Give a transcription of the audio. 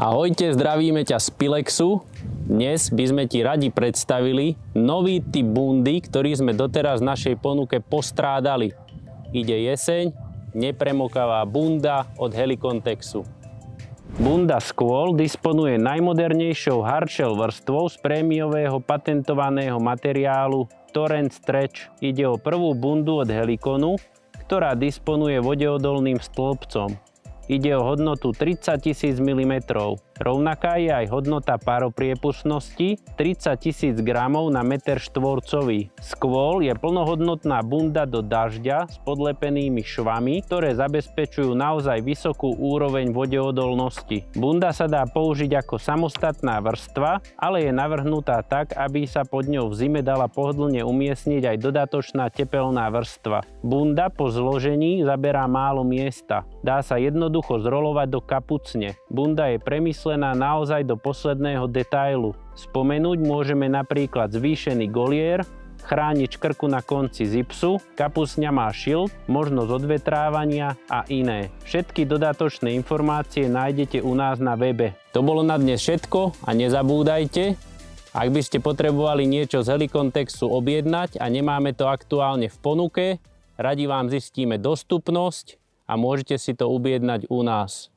Ahojte, zdravíme ťa z Pilexu. Dnes by sme ti radi predstavili nový typ bundy, ktorý sme doteraz v našej ponuke postrádali. Ide jeseň, nepremokavá bunda od Helikontexu. Bunda Squall disponuje najmodernejšou hardshell vrstvou z prémiového patentovaného materiálu Torrent Stretch. Ide o prvú bundu od Helikonu, ktorá disponuje vodeodolným stĺpcom. Ide o hodnotu 30 000 mm. Rovnaká je aj hodnota páropriepustnosti 30 000 gramov na meter štvorcový. Squall je plnohodnotná bunda do dažďa s podlepenými švami, ktoré zabezpečujú naozaj vysokú úroveň vodeodolnosti. Bunda sa dá použiť ako samostatná vrstva, ale je navrhnutá tak, aby sa pod ňou v zime dala pohodlne umiestniť aj dodatočná tepelná vrstva. Bunda po zložení zaberá málo miesta. Dá sa jednoducho zrolovať do kapucne. Bunda je premyslená naozaj do posledného detailu. Spomenúť môžeme napríklad zvýšený golier, chránič krku na konci zipsu, kapucňa má šilt, možnosť odvetrávania a iné. Všetky dodatočné informácie nájdete u nás na webe. To bolo na dnes všetko a nezabúdajte, ak by ste potrebovali niečo z Helikontexu objednať a nemáme to aktuálne v ponuke, radi vám zistíme dostupnosť a môžete si to objednať u nás.